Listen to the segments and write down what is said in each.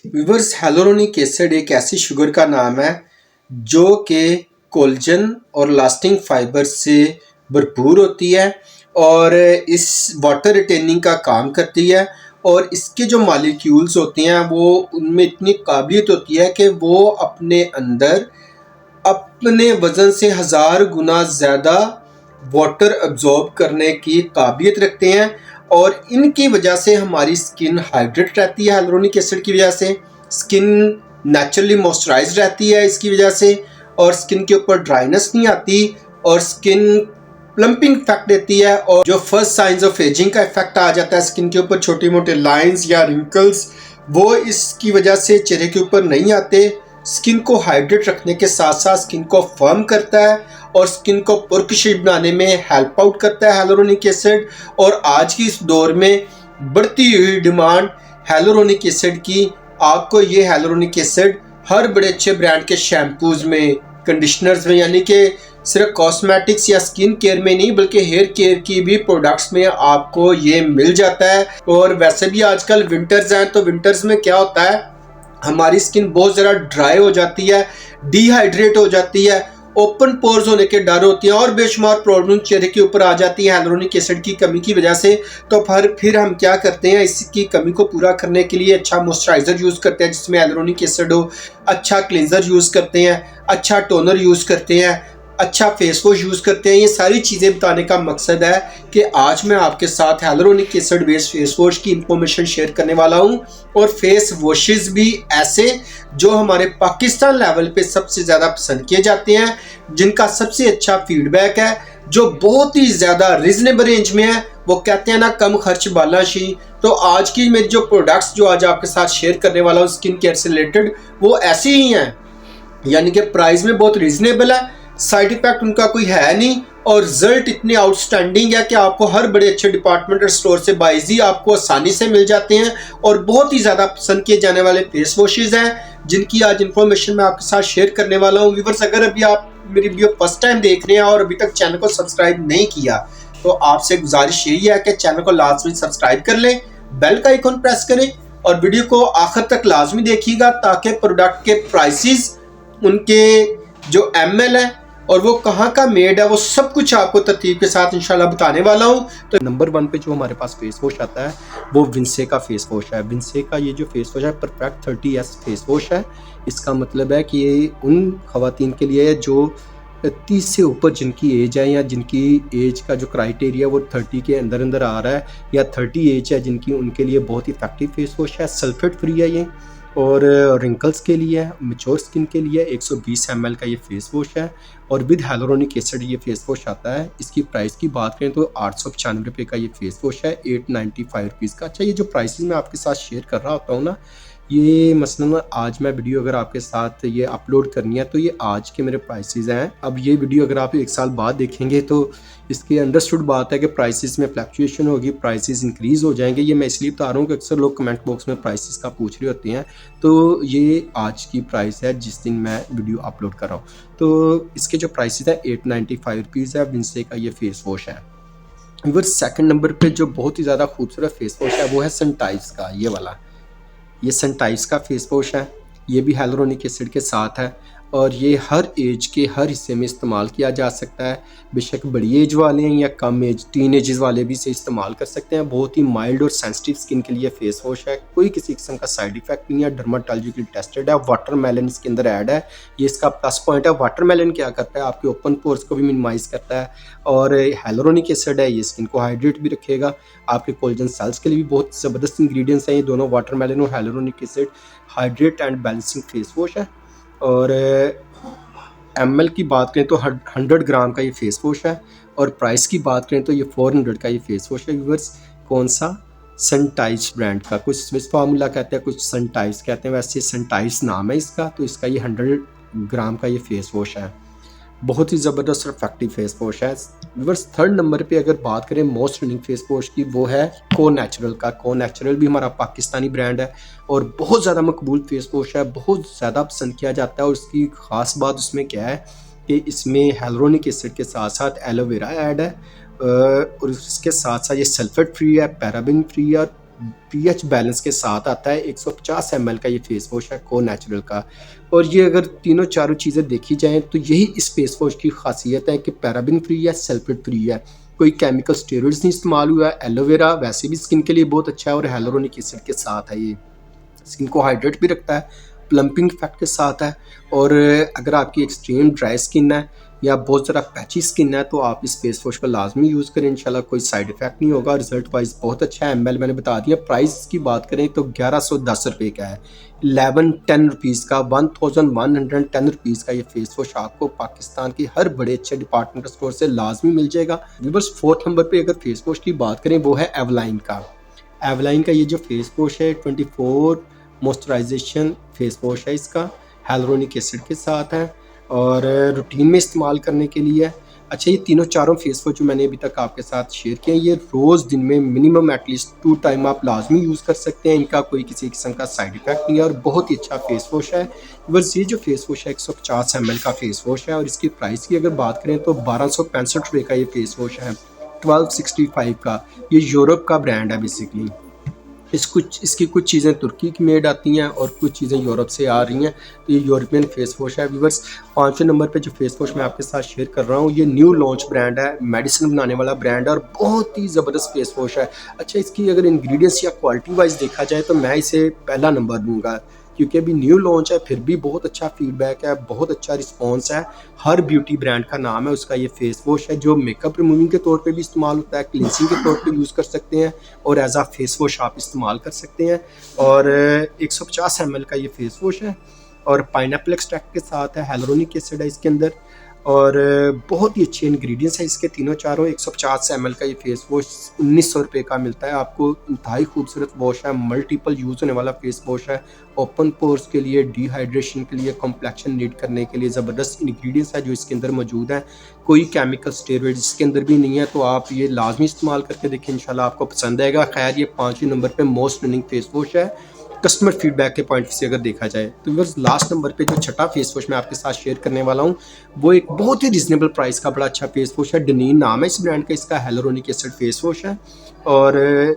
Viewers, hyaluronic acid एक ऐसी sugar का नाम है जो कि कोलेजन और लास्टिंग फाइबर से भरपूर होती है और इस वाटर रिटेनिंग का काम करती है। और इसके जो मॉलिक्यूल्स होते हैं वो उनमें इतनी काबिलियत होती है कि वो अपने अंदर अपने वज़न से 1000 गुना ज़्यादा वाटर अब्जॉर्ब करने की काबिलियत रखते हैं और इनकी वजह से हमारी स्किन हाइड्रेट रहती है। hyaluronic एसिड की वजह से स्किन नेचुरली मॉइस्चराइज रहती है इसकी वजह से, और स्किन के ऊपर ड्राइनेस नहीं आती और स्किन प्लम्पिंग इफेक्ट देती है। और जो फर्स्ट साइंस ऑफ एजिंग का इफेक्ट आ जाता है स्किन के ऊपर, छोटे मोटे लाइंस या रिंकल्स, वो इसकी वजह से चेहरे के ऊपर नहीं आते। स्किन को हाइड्रेट रखने के साथ साथ स्किन को फर्म करता है और स्किन को पुरकशिश बनाने में हेल्प आउट करता है hyaluronic एसिड। और आज की इस दौर में बढ़ती हुई डिमांड hyaluronic एसिड की, आपको ये hyaluronic एसिड हर बड़े अच्छे ब्रांड के शैम्पूज में, कंडीशनर्स में, यानी कि सिर्फ कॉस्मेटिक्स या स्किन केयर में नहीं बल्कि हेयर केयर की भी प्रोडक्ट्स में आपको ये मिल जाता है। और वैसे भी आजकल विंटर्स हैं तो विंटर्स में क्या होता है, हमारी स्किन बहुत ज़्यादा ड्राई हो जाती है, डिहाइड्रेट हो जाती है, ओपन पोर्स होने के डर होती हैं और बेशुमार प्रॉब्लम चेहरे के ऊपर आ जाती है hyaluronic एसिड की कमी की वजह से। तो फिर हम क्या करते हैं, इसकी कमी को पूरा करने के लिए अच्छा मॉइस्चराइज़र यूज़ करते हैं जिसमें hyaluronic एसिड हो, अच्छा क्लिनजर यूज़ करते हैं, अच्छा टोनर यूज़ करते हैं, अच्छा फेस वॉश यूज़ करते हैं। ये सारी चीज़ें बताने का मकसद है कि आज मैं आपके साथ hyaluronic acid based face wash की इंफॉर्मेशन शेयर करने वाला हूँ। और फेस वॉशेस भी ऐसे जो हमारे पाकिस्तान लेवल पे सबसे ज़्यादा पसंद किए जाते हैं, जिनका सबसे अच्छा फीडबैक है, जो बहुत ही ज़्यादा रीजनेबल रेंज में है। वो कहते हैं ना, कम खर्च बालाशी। तो आज की मेरी जो प्रोडक्ट्स जो आज आपके साथ शेयर करने वाला हूँ स्किन केयर से रिलेटेड, वो ऐसे ही हैं, यानी कि प्राइस में बहुत रीजनेबल है, साइड इफेक्ट उनका कोई है नहीं और रिजल्ट इतने आउटस्टैंडिंग है कि आपको हर बड़े अच्छे डिपार्टमेंटल स्टोर से बाइजी आपको आसानी से मिल जाते हैं। और बहुत ही ज़्यादा पसंद किए जाने वाले फेस वॉशेज़ हैं जिनकी आज इन्फॉर्मेशन मैं आपके साथ शेयर करने वाला हूँ। व्यूअर्स, अगर अभी आप मेरी वीडियो फर्स्ट टाइम देख रहे हैं और अभी तक चैनल को सब्सक्राइब नहीं किया तो आपसे गुजारिश यही है कि चैनल को लाजमी सब्सक्राइब कर लें, बेल का आइकन प्रेस करें और वीडियो को आखिर तक लाजमी देखिएगा ताकि प्रोडक्ट के प्राइसेस, उनके जो एमएल है और वो कहाँ का मेड है, वो सब कुछ आपको तरतीब के साथ इंशाल्लाह बताने वाला हूँ। तो नंबर 1 पे जो हमारे पास फेस वॉश आता है वो विंसे का फेस वॉश है। विंसे का ये जो फेस वॉश है परफेक्ट 30S फेस वॉश है। इसका मतलब है कि ये उन खवातीन के लिए है जो 30 से ऊपर जिनकी एज है या जिनकी एज का जो क्राइटेरिया वो 30 के अंदर अंदर आ रहा है या 30 एज है जिनकी, उनके लिए बहुत ही इफेक्टिव फेस वॉश है। सल्फेट फ्री है ये और रिंकल्स के लिए, मैच्योर स्किन के लिए 120 ml का ये फेस वॉश है और विद hyaluronic एसिड ये फेस वॉश आता है। इसकी प्राइस की बात करें तो 895 रुपये का ये फेस वॉश है, 895 रुपीज़ का। अच्छा, ये जो प्राइसेस मैं आपके साथ शेयर कर रहा होता हूँ ना, ये मसलन आज मैं वीडियो अगर आपके साथ ये अपलोड करनी है तो ये आज के मेरे प्राइसेस हैं। अब ये वीडियो अगर आप 1 साल बाद देखेंगे तो इसके अंडरस्टूड बात है कि प्राइसेस में फ्लक्चुएशन होगी, प्राइसेस इंक्रीज़ हो जाएंगे। ये मैं इसलिए बता रहा हूँ कि अक्सर लोग कमेंट बॉक्स में प्राइसेस का पूछ रहे होते हैं, तो ये आज की प्राइस है जिस दिन मैं वीडियो अपलोड कर रहा हूँ। तो इसके जो प्राइसेस है 895 रुपीज़ है। विंसे का ये फेस वॉश है। फिर सेकंड नंबर पे जो बहुत ही ज़्यादा खूबसूरत फेस वॉश है वो है सनटाइज का ये वाला। ये सनटाइज का फेस वॉश है, ये भी hyaluronic एसिड के साथ है और ये हर एज के हर हिस्से में इस्तेमाल किया जा सकता है। बेशक बड़ी एज वाले हैं या कम एज, टीन एजेस वाले भी इसे इस्तेमाल कर सकते हैं। बहुत ही माइल्ड और सेंसिटिव स्किन के लिए फेस वॉश है, कोई किसी किस्म का साइड इफेक्ट नहीं है, डर्माटोलॉजिकली टेस्टेड है, वाटरमेलन इसके अंदर ऐड है। ये इसका प्लस पॉइंट है। वाटरमेलन क्या करता है, आपके ओपन पोर्स को भी मिनिमाइज करता है और hyaluronic एसिड है, ये स्किन को हाइड्रेट भी रखेगा। आपके कोलेजन सेल्स के लिए भी बहुत ज़बरदस्त इंग्रेडिएंट्स हैं ये दोनों, वाटरमेलन और hyaluronic acid. Hydrate and balancing face wash है और ml की बात करें तो 100 ग्राम का ये फेस वॉश है और प्राइस की बात करें तो ये 400 का ये फेस वॉश है। व्यूअर्स, कौन सा? सनटाइज ब्रांड का, कुछ स्विस फार्मूला कहते हैं, कुछ सनटाइज कहते हैं, वैसे सनटाइज नाम है इसका। तो इसका ये 100 ग्राम का ये फेस वॉश है, बहुत ही ज़बरदस्त और इफेक्टिव फेस वॉश है। व्यूअर्स, थर्ड नंबर पे अगर बात करें मोस्ट रनिंग फेस वॉश की, वो है को नेचुरल का। को नेचुरल भी हमारा पाकिस्तानी ब्रांड है और बहुत ज़्यादा मकबूल फेस वॉश है, बहुत ज़्यादा पसंद किया जाता है। और इसकी ख़ास बात उसमें क्या है कि इसमें hyaluronic एसिड के साथ साथ एलोवेरा ऐड है और इसके साथ साथ ये सल्फेट फ्री है, पैराबिन फ्री है, पीएच बैलेंस के साथ आता है। 150 ml का ये फेस वॉश है को नेचुरल का। और ये अगर तीनों चारों चीज़ें देखी जाएँ तो यही इस फेस वॉश की खासियत है कि पैराबिन फ्री है, सल्फेट फ्री है, कोई केमिकल स्टेरॉइड्स नहीं इस्तेमाल हुआ है। एलोवेरा वैसे भी स्किन के लिए बहुत अच्छा है और hyaluronic एसिड के साथ है ये। स्किन को हाइड्रेट भी रखता है, प्लम्पिंग इफेक्ट के साथ है। और अगर आपकी एक्सट्रीम ड्राई स्किन है या बहुत ज़्यादा पैची स्किन है तो आप इस फेस वॉश को लाजमी यूज़ करें, इंशाल्लाह कोई साइड इफेक्ट नहीं होगा। रिजल्ट वाइज बहुत अच्छा है। ml मैंने बता दिया। प्राइस की बात करें तो 1110 रुपये का है, 1110 रुपीज़ का, 1110 रुपीज़ का ये फेस वॉश आपको पाकिस्तान की हर बड़े अच्छे डिपार्टमेंटल स्टोर से लाजमी मिल जाएगा। बस 4th नंबर पर अगर फेस वॉश की बात करें वो है एवलाइन का। एवलाइन का ये जो फेस वॉश है 24 मॉइस्चराइजेशन फेस वॉश है, इसका hyaluronic एसिड के साथ है और रूटीन में इस्तेमाल करने के लिए है। अच्छा, ये तीनों चारों फेस वॉश जो मैंने अभी तक आपके साथ शेयर किए हैं ये रोज़ दिन में मिनिमम एटलीस्ट 2 टाइम आप लाजमी यूज़ कर सकते हैं। इनका कोई किसी किस्म का साइड इफेक्ट नहीं है और बहुत ही अच्छा फेस वॉश है। बस ये जो फेस वॉश है 150 ml का फेस वॉश है और इसकी प्राइस की अगर बात करें तो 1265 रुपये का ये फेस वॉश है, 1265 का। ये यूरोप का ब्रांड है बेसिकली। इसकी कुछ चीज़ें तुर्की की मेड आती हैं और कुछ चीज़ें यूरोप से आ रही हैं। तो ये यूरोपियन फेस वॉश है। व्यूअर्स, 5वें नंबर पे जो फेस वॉश मैं आपके साथ शेयर कर रहा हूँ ये न्यू लॉन्च ब्रांड है, मेडिसिन बनाने वाला ब्रांड है और बहुत ही ज़बरदस्त फेस वॉश है। अच्छा, इसकी अगर इंग्रेडिएंट्स या क्वालिटी वाइज देखा जाए तो मैं इसे पहला नंबर दूंगा क्योंकि अभी न्यू लॉन्च है, फिर भी बहुत अच्छा फीडबैक है, बहुत अच्छा रिस्पॉन्स है। हर ब्यूटी ब्रांड का नाम है उसका। ये फेस वॉश है जो मेकअप रिमूविंग के तौर पे भी इस्तेमाल होता है, क्लिनसिंग के तौर पे यूज़ कर सकते हैं और एज आ फेस वॉश आप इस्तेमाल कर सकते हैं। और 150 ml का ये फेस वॉश है और पाइनएप्पल एक्सट्रैक्ट के साथ है, hyaluronic एसिड है इसके अंदर और बहुत ही अच्छे इंग्रेडिएंट्स हैं इसके तीनों चारों। 150 ml का ये फेस वॉश 1900 रुपये का मिलता है आपको। इंतहाई खूबसूरत वॉश है, मल्टीपल यूज़ होने वाला फेस वॉश है। ओपन पोर्स के लिए, डिहाइड्रेशन के लिए, कॉम्प्लेक्शन नीड करने के लिए ज़बरदस्त इंग्रेडिएंट्स है जो इसके अंदर मौजूद हैं। कोई केमिकल स्टेरॉइड इसके अंदर भी नहीं है, तो आप ये लाजमी इस्तेमाल करके देखें, इंशाल्लाह आपको पसंद आएगा। खैर, ये 5वें नंबर पर मोस्ट रनिंग फेस वॉश है कस्टमर फीडबैक के पॉइंट से अगर देखा जाए। तो व्यूअर्स, लास्ट नंबर पे जो छठा फेस वॉश मैं आपके साथ शेयर करने वाला हूँ वो एक बहुत ही रिजनेबल प्राइस का बड़ा अच्छा फेस वॉश है। डनीन नाम है इस ब्रांड का। इसका hyaluronic एसिड फेस वॉश है और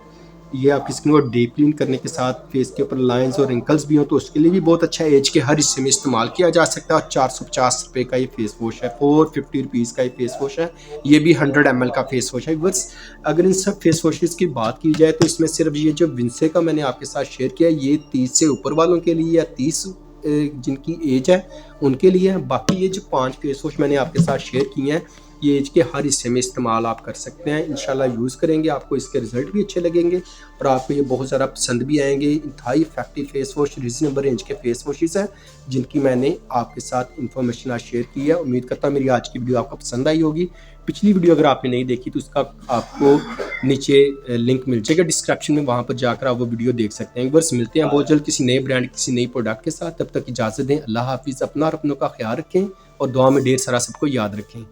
ये आपकी स्किन को डीप क्लीन करने के साथ फेस के ऊपर लाइंस और रिंकल्स भी हो तो उसके लिए भी बहुत अच्छा है। एज के हर हिस्से में इस्तेमाल किया जा सकता है। और 450 रुपये का ये फेस वॉश है, 450 रुपीज़ का ये फेस वॉश है। ये भी 100 ml का फेस वॉश है। बस अगर इन सब फेस वॉशेस की बात की जाए तो इसमें सिर्फ ये जो विंसे का मैंने आपके साथ शेयर किया ये 30 से ऊपर वालों के लिए या 30 जिनकी एज है उनके लिए है। बाकी ये जो 5 फेस वॉश मैंने आपके साथ शेयर किए हैं ये एज के हर हिस्से में इस्तेमाल आप कर सकते हैं। इंशाल्लाह यूज़ करेंगे, आपको इसके रिजल्ट भी अच्छे लगेंगे और आपको ये बहुत ज़्यादा पसंद भी आएंगे। इंतहाई effective face wash, reasonable range के फेस वॉशेस हैं जिनकी मैंने आपके साथ इन्फॉर्मेशन आज शेयर की है। उम्मीद करता हूँ मेरी आज की वीडियो आपको पसंद आई होगी। पिछली वीडियो अगर आपने नहीं देखी तो उसका आपको नीचे लिंक मिल जाएगा डिस्क्रिप्शन में, वहाँ पर जाकर आप वो वीडियो देख सकते हैं। बस मिलते हैं बहुत जल्द किसी नए ब्रांड, किसी नई प्रोडक्ट के साथ। तब तक इजाज़त दें। अल्लाह हाफिज़। अपना और अपनों का ख्याल रखें और दुआ में ढेर सारा सबको याद रखें।